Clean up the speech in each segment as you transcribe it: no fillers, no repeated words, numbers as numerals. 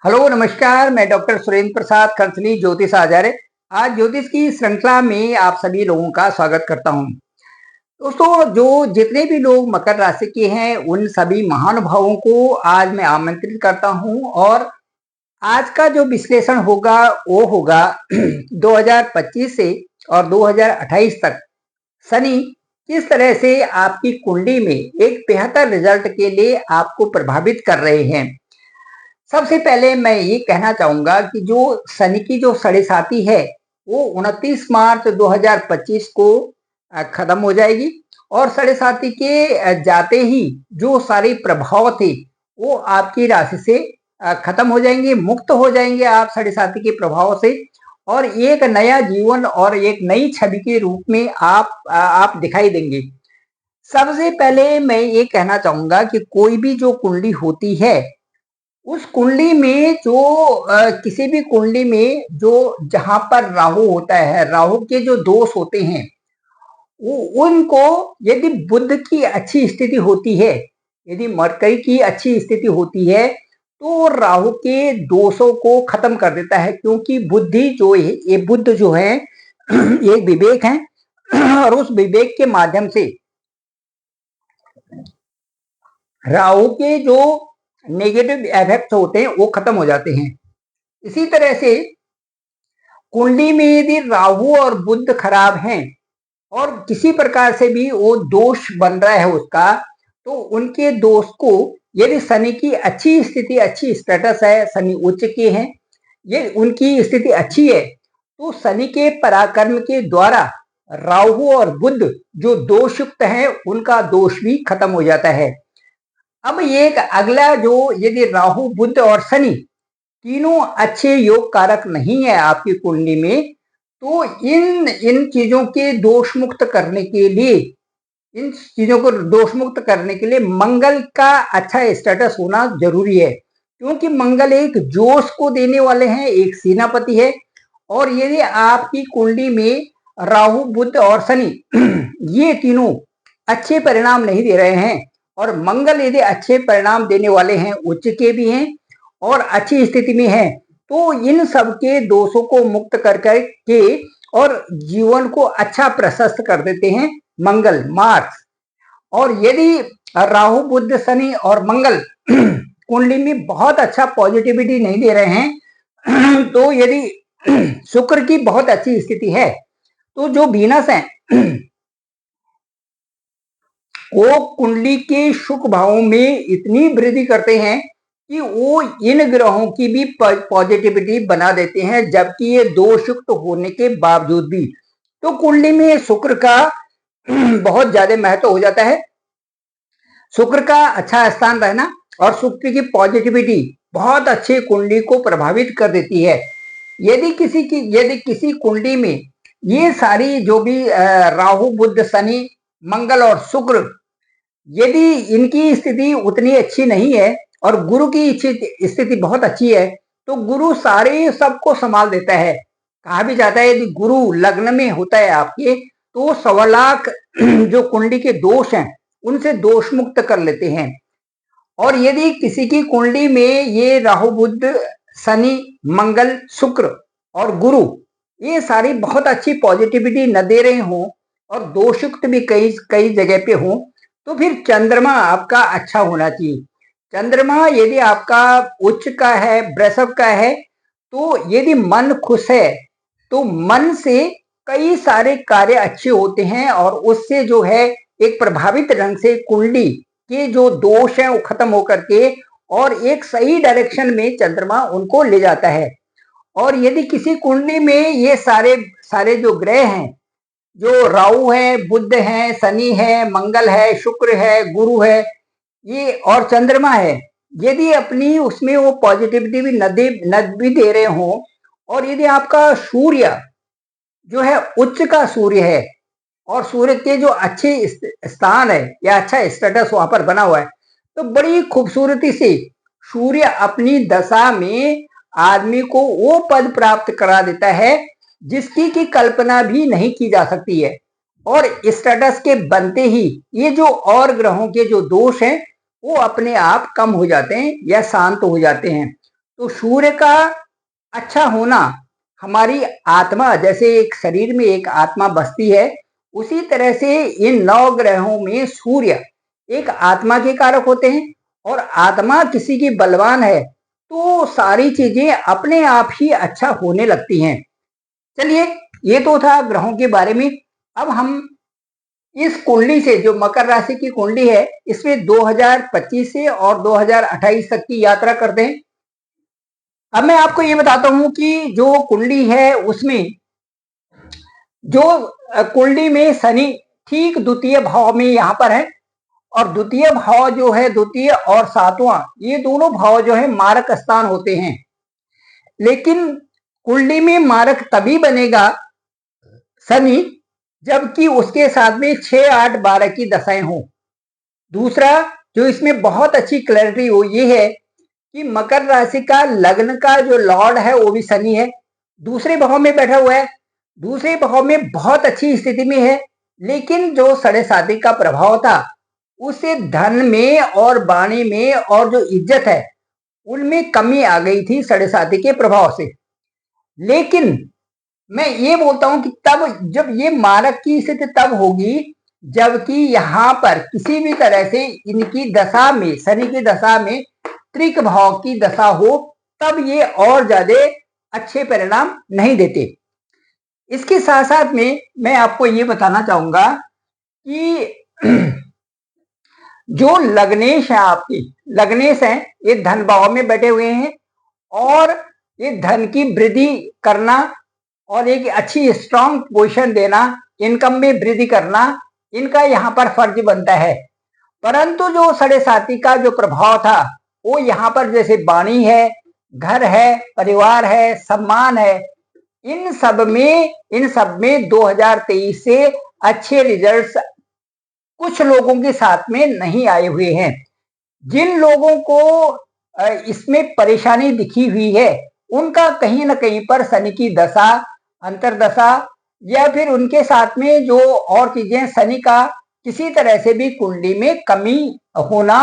Hello नमस्कार, मैं doctor Surendra Prasad खरसली ज्योतिष आचार्य। आज ज्योतिष की श्रृंखला में आप सभी लोगों का स्वागत करता हूं। दोस्तों, जो जितने भी लोग मकर राशि के हैं उन सभी महानुभावों को आज मैं आमंत्रित करता हूं और आज का जो विश्लेषण होगा वो होगा 2025 से और 2028 तक शनि किस तरह से आपकी कुंडली में एक बेहतर रिजल्ट के लिए आपको प्रभावित कर रहे हैं। सबसे पहले मैं ये कहना चाहूंगा कि जो शनि की जो साढ़े साती है वो 29 मार्च 2025 को खत्म हो जाएगी और साढ़े साती के जाते ही जो सारे प्रभाव थे वो आपकी राशि से खत्म हो जाएंगे, मुक्त हो जाएंगे आप साढ़े साती के प्रभाव से और एक नया जीवन और एक नई छवि के रूप में आप दिखाई देंगे। सबसे पहले मैं ये कहना चाहूंगा कि कोई भी जो कुंडली होती है उस कुंडली में जो किसी भी कुंडली में जो जहां पर राहु होता है, राहु के जो दोष होते हैं उनको यदि बुध की अच्छी स्थिति होती है, यदि मरकरी की अच्छी स्थिति होती है तो राहु के दोषों को खत्म कर देता है, क्योंकि बुद्धि जो है ये बुध जो है एक विवेक है और उस विवेक के माध्यम से राहु के जो नेगेटिव इफेक्ट होते हैं वो खत्म हो जाते हैं। इसी तरह से कुंडली में यदि राहु और बुध खराब हैं और किसी प्रकार से भी वो दोष बन रहा है उसका, तो उनके दोष को यदि शनि की अच्छी स्थिति, अच्छी स्टेटस है, शनि उच्च के हैं, ये उनकी स्थिति अच्छी है, तो शनि के पराक्रम के द्वारा राहु और बुध जो दोषयुक्त है उनका दोष भी खत्म हो जाता है। अब ये अगला जो यदि राहु बुध और शनि तीनों अच्छे योग कारक नहीं है आपकी कुंडली में, तो इन चीजों के दोष मुक्त करने के लिए, इन चीजों को दोष मुक्त करने के लिए मंगल का अच्छा स्टेटस होना जरूरी है, क्योंकि मंगल एक जोश को देने वाले हैं, एक सेनापति है। और यदि आपकी कुंडली में राहु बुध और शनि ये तीनों अच्छे परिणाम नहीं दे रहे हैं और मंगल यदि अच्छे परिणाम देने वाले हैं, उच्च के भी हैं और अच्छी स्थिति में है, तो इन सब के दोषों को मुक्त कर के और जीवन को अच्छा प्रशस्त कर देते हैं मंगल, मार्स। और यदि राहु बुध शनि और मंगल कुंडली में बहुत अच्छा पॉजिटिविटी नहीं दे रहे हैं, तो यदि शुक्र की बहुत अच्छी स्थिति है, तो जो वीनस है वो कुंडली के शुभ भावों में इतनी वृद्धि करते हैं कि वो इन ग्रहों की भी पॉजिटिविटी बना देते हैं, जबकि ये दोषयुक्त होने के बावजूद भी। तो कुंडली में शुक्र का बहुत ज्यादा महत्व हो जाता है। शुक्र का अच्छा स्थान रहना और शुक्र की पॉजिटिविटी बहुत अच्छे कुंडली को प्रभावित कर देती है। यदि किसी कुंडली में ये सारी जो भी राहु बुध शनि मंगल और शुक्र यदि इनकी स्थिति उतनी अच्छी नहीं है और गुरु की स्थिति बहुत अच्छी है, तो गुरु सारे सबको संभाल देता है। कहा भी जाता है यदि गुरु लग्न में होता है आपके, तो 1.25 लाख जो कुंडली के दोष हैं उनसे दोष मुक्त कर लेते हैं। और यदि किसी की कुंडली में ये राहु बुध शनि मंगल शुक्र और गुरु ये सारी बहुत अच्छी पॉजिटिविटी न दे रहे हों और दोषयुक्त भी कई जगह पे हों, तो फिर चंद्रमा आपका अच्छा होना चाहिए। चंद्रमा यदि आपका उच्च का है, वृषभ का है, तो यदि मन खुश है तो मन से कई सारे कार्य अच्छे होते हैं और उससे जो है एक प्रभावित ढंग से कुंडली के जो दोष हैं वो खत्म होकर के और एक सही डायरेक्शन में चंद्रमा उनको ले जाता है। और यदि किसी कुंडली में ये सारे जो ग्रह हैं, जो राहु है, बुध है, शनि है, मंगल है, शुक्र है, गुरु है, ये और चंद्रमा है, यदि अपनी उसमें वो पॉजिटिविटी भी न भी दे रहे हों और यदि आपका सूर्य जो है उच्च का सूर्य है और सूर्य के जो अच्छे स्थान है या अच्छा स्टेटस वहां पर बना हुआ है, तो बड़ी खूबसूरती से सूर्य अपनी दशा में आदमी को वो पद प्राप्त करा देता है जिसकी की कल्पना भी नहीं की जा सकती है। और स्टेटस के बनते ही ये जो और ग्रहों के जो दोष हैं वो अपने आप कम हो जाते हैं या शांत हो जाते हैं। तो सूर्य का अच्छा होना हमारी आत्मा, जैसे एक शरीर में एक आत्मा बसती है, उसी तरह से इन 9 ग्रहों में सूर्य एक आत्मा के कारक होते हैं। और आत्मा किसी की बलवान है तो सारी चीजें अपने आप ही अच्छा होने लगती हैं। चलिए, ये तो था ग्रहों के बारे में। अब हम इस कुंडली से, जो मकर राशि की कुंडली है, इसमें 2025 से और 2028 तक की यात्रा करते हैं। अब मैं आपको ये बताता हूं कि जो कुंडली है उसमें जो कुंडली में शनि ठीक द्वितीय भाव में यहाँ पर है, और द्वितीय भाव जो है, द्वितीय और सातवां, ये दोनों भाव जो है मारक स्थान होते हैं। लेकिन कुंडली में मारक तभी बनेगा शनि जबकि उसके साथ में 6, 8, 12 की दशाएं हो। दूसरा, जो इसमें बहुत अच्छी क्लैरिटी हो, ये है कि मकर राशि का लग्न का जो लॉर्ड है वो भी शनि है, दूसरे भाव में बैठा हुआ है, दूसरे भाव में बहुत अच्छी स्थिति में है। लेकिन जो 7.5 का प्रभाव था उससे धन में और वाणी में और जो इज्जत है उनमें कमी आ गई थी 7.5 के प्रभाव से। लेकिन मैं ये बोलता हूं कि तब जब ये मारक की स्थिति तब होगी जबकि यहाँ पर किसी भी तरह से इनकी दशा में, शनि की दशा में त्रिक भाव की दशा हो, तब ये और ज्यादा अच्छे परिणाम नहीं देते। इसके साथ साथ में मैं आपको ये बताना चाहूंगा कि जो लग्नेश है, आपकी लग्नेश है, ये धन भाव में बैठे हुए हैं और ये धन की वृद्धि करना और एक अच्छी स्ट्रांग पोजीशन देना, इनकम में वृद्धि करना, इनका यहाँ पर फर्ज बनता है। परंतु जो 7.5 का जो प्रभाव था वो यहाँ पर जैसे वाणी है, घर है, परिवार है, सम्मान है, इन सब में 2023 से अच्छे रिजल्ट्स कुछ लोगों के साथ में नहीं आए हुए हैं। जिन लोगों को इसमें परेशानी दिखी हुई है उनका कहीं ना कहीं पर शनि की दशा, अंतरदशा, या फिर उनके साथ में जो और चीजें, शनि का किसी तरह से भी कुंडली में कमी होना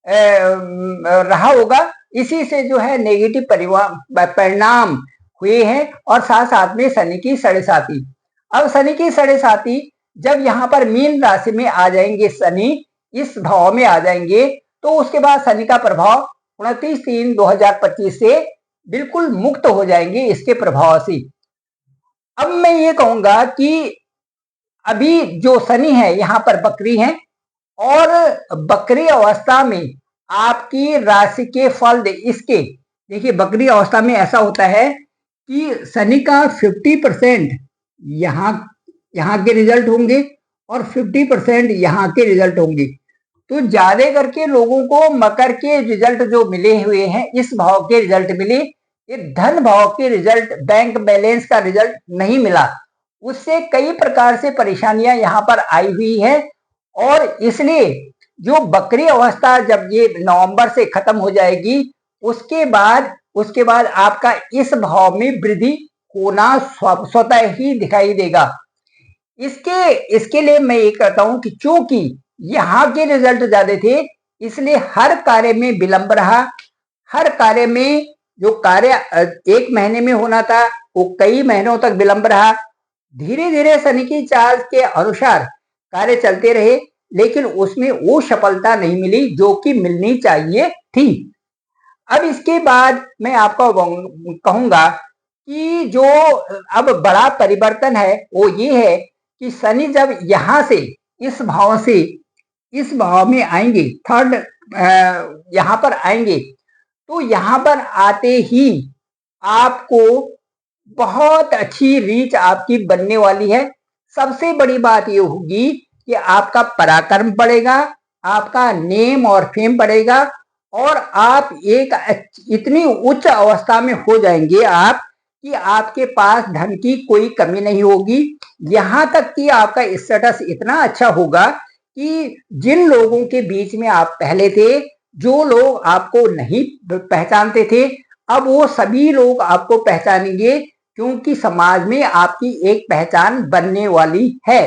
रहा होगा। इसी से जो है नेगेटिव परिणाम हुए हैं। और साथ साथ में शनि की 7.5, अब शनि की 7.5 जब यहाँ पर मीन राशि में आ जाएंगे, शनि इस भाव में आ जाएंगे, तो उसके बाद शनि का प्रभाव 29/3/2025 से बिल्कुल मुक्त हो जाएंगे इसके प्रभाव से। अब मैं ये कहूंगा कि अभी जो शनि है यहाँ पर बकरी है, और बकरी अवस्था में आपकी राशि के फल इसके, देखिए बकरी अवस्था में ऐसा होता है कि शनि का 50% यहाँ के रिजल्ट होंगे और 50% यहाँ के रिजल्ट होंगे। तो ज्यादा करके लोगों को मकर के रिजल्ट जो मिले हुए हैं, इस भाव के रिजल्ट मिले, ये धन भाव के रिजल्ट, बैंक बैलेंस का रिजल्ट नहीं मिला। उससे कई प्रकार से परेशानियां यहाँ पर आई हुई है। और इसलिए जो बकरी अवस्था जब ये नवंबर से खत्म हो जाएगी, उसके बाद आपका इस भाव में वृद्धि होना स्वतः ही दिखाई देगा। इसके लिए मैं ये कहता हूं कि चूंकि यहाँ के रिजल्ट ज्यादा थे, इसलिए हर कार्य में विलंब रहा। हर कार्य में जो कार्य 1 महीने में होना था वो कई महीनों तक विलंब रहा। धीरे धीरे शनि की चाल के अनुसार कार्य चलते रहे, लेकिन उसमें वो सफलता नहीं मिली जो कि मिलनी चाहिए थी। अब इसके बाद मैं आपको कहूंगा कि जो अब बड़ा परिवर्तन है वो ये है कि शनि जब यहाँ से इस भाव में आएंगे, थर्ड यहाँ पर आएंगे, तो यहाँ पर आते ही आपको बहुत अच्छी रीच आपकी बनने वाली है। सबसे बड़ी बात ये होगी कि आपका पराक्रम बढ़ेगा, आपका नेम और फेम बढ़ेगा, और आप एक इतनी उच्च अवस्था में हो जाएंगे आप कि आपके पास धन की कोई कमी नहीं होगी। यहाँ तक कि आपका स्टेटस इतना अच्छा होगा कि जिन लोगों के बीच में आप पहले थे, जो लोग आपको नहीं पहचानते थे, अब वो सभी लोग आपको पहचानेंगे, क्योंकि समाज में आपकी एक पहचान बनने वाली है।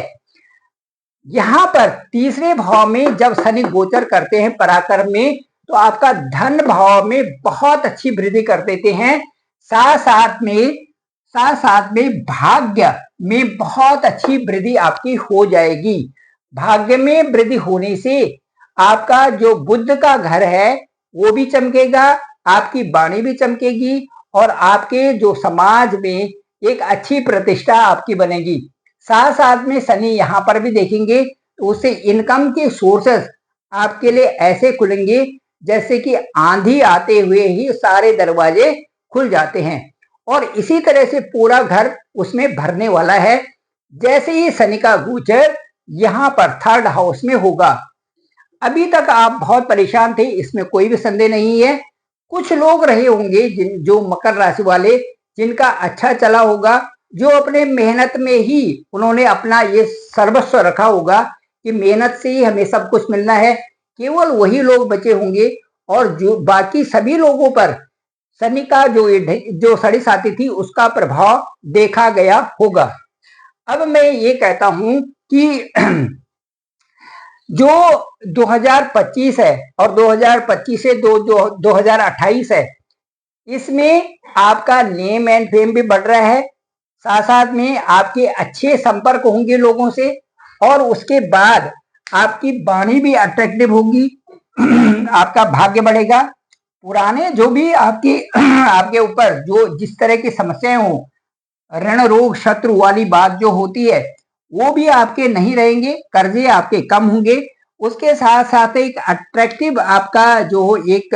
यहाँ पर तीसरे भाव में जब शनि गोचर करते हैं पराक्रम में, तो आपका धन भाव में बहुत अच्छी वृद्धि कर देते हैं। साथ साथ में भाग्य में बहुत अच्छी वृद्धि आपकी हो जाएगी। भाग्य में वृद्धि होने से आपका जो बुध का घर है वो भी चमकेगा, आपकी वाणी भी चमकेगी और आपके जो समाज में एक अच्छी प्रतिष्ठा आपकी बनेगी। साथ साथ में शनि यहाँ पर भी देखेंगे तो उससे इनकम के सोर्सेस आपके लिए ऐसे खुलेंगे जैसे कि आंधी आते हुए ही सारे दरवाजे खुल जाते हैं और इसी तरह से पूरा घर उसमें भरने वाला है। जैसे ही शनि का गोचर यहाँ पर 3rd हाउस में होगा। अभी तक आप बहुत परेशान थे, इसमें कोई भी संदेह नहीं है। कुछ लोग रहे होंगे जो मकर राशि वाले जिनका अच्छा चला होगा, जो अपने मेहनत में ही उन्होंने अपना ये सर्वस्व रखा होगा कि मेहनत से ही हमें सब कुछ मिलना है। केवल वही लोग बचे होंगे और जो बाकी सभी लोगों पर शनि का जो साढ़े साथी थी उसका प्रभाव देखा गया होगा। अब मैं ये कहता हूं कि जो 2025 है और 2025 से 2028 है, इसमें आपका नेम एंड फेम भी बढ़ रहा है। साथ साथ में आपके अच्छे संपर्क होंगे लोगों से और उसके बाद आपकी वाणी भी अट्रैक्टिव होगी। आपका भाग्य बढ़ेगा। पुराने जो भी आपके ऊपर जो जिस तरह की समस्याएं हो, ऋण रोग शत्रु वाली बात जो होती है वो भी आपके नहीं रहेंगे, कर्जे आपके कम होंगे। उसके साथ साथ एक अट्रैक्टिव आपका जो एक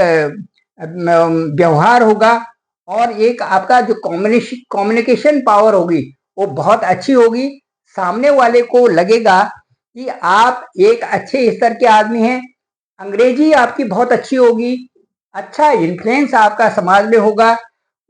व्यवहार होगा और एक आपका जो कम्युनिकेशन पावर होगी वो बहुत अच्छी होगी। सामने वाले को लगेगा कि आप एक अच्छे स्तर के आदमी हैं। अंग्रेजी आपकी बहुत अच्छी होगी, अच्छा इन्फ्लुएंस आपका समाज में होगा।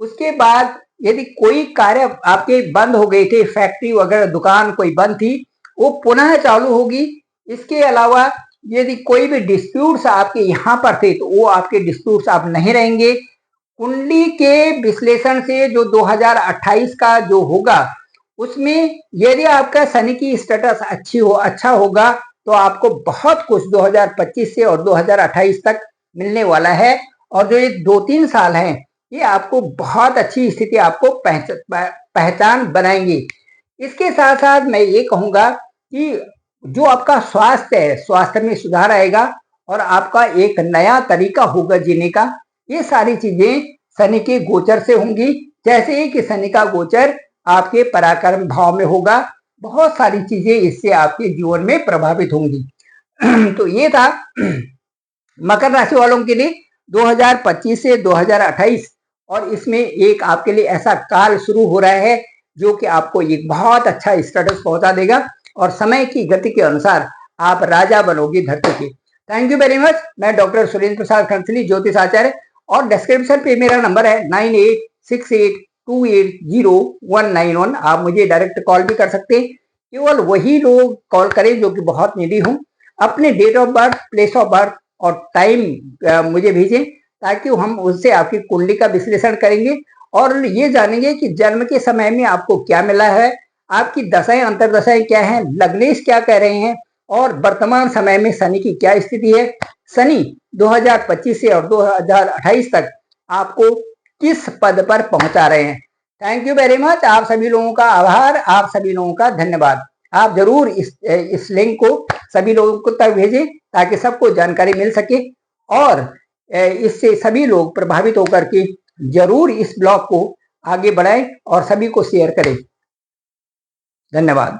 उसके बाद यदि कोई कार्य आपके बंद हो गए थे, फैक्ट्री वगैरह दुकान कोई बंद थी, वो पुनः चालू होगी। इसके अलावा यदि कोई भी डिस्प्यूट्स आपके यहाँ पर थे तो वो आपके डिस्प्यूट्स आप नहीं रहेंगे। कुंडली के विश्लेषण से जो 2028 का जो होगा उसमें यदि आपका शनि की स्टेटस अच्छा होगा तो आपको बहुत कुछ 2025 से और 2028 तक मिलने वाला है। और जो ये 2-3 साल हैं ये आपको बहुत अच्छी स्थिति आपको पहचान बनाएंगी। इसके साथ साथ मैं ये कहूंगा कि जो आपका स्वास्थ्य है, स्वास्थ्य में सुधार आएगा और आपका एक नया तरीका होगा जीने का। ये सारी चीजें शनि के गोचर से होंगी। जैसे ही कि शनि का गोचर आपके पराक्रम भाव में होगा, बहुत सारी चीजें इससे आपके जीवन में प्रभावित होंगी। तो ये था मकर राशि वालों के लिए 2025 से 2028 और इसमें एक आपके लिए ऐसा काल शुरू हो रहा है जो कि आपको एक बहुत अच्छा स्टेटस पहुंचा देगा और समय की गति के अनुसार आप राजा बनोगे धरती के। Thank you very much. मैं डॉक्टर सुरेंद्र प्रसाद खंसली, ज्योतिष आचार्य, और डिस्क्रिप्शन पे मेरा नंबर है 9868280191। आप मुझे डायरेक्ट कॉल भी कर सकते हैं। केवल वही लोग कॉल करें जो कि बहुत नीडी हों। अपने date of birth, place of birth और टाइम मुझे भेजें ताकि हम उससे आपकी कुंडली का विश्लेषण करेंगे और ये जानेंगे कि जन्म के समय में आपको क्या मिला है, आपकी दशाएं अंतरदशाएं क्या हैं, लग्नेश क्या कह रहे हैं और वर्तमान समय में शनि की क्या स्थिति है। शनि 2025 से और 2028 तक आपको किस पद पर पहुंचा रहे हैं। Thank you very much. आप सभी लोगों का आभार, आप सभी लोगों का धन्यवाद। आप जरूर इस लिंक को सभी लोगों को तक भेजें ताकि सबको जानकारी मिल सके और इससे सभी लोग प्रभावित होकर के जरूर इस ब्लॉग को आगे बढ़ाएं और सभी को शेयर करें। धन्यवाद।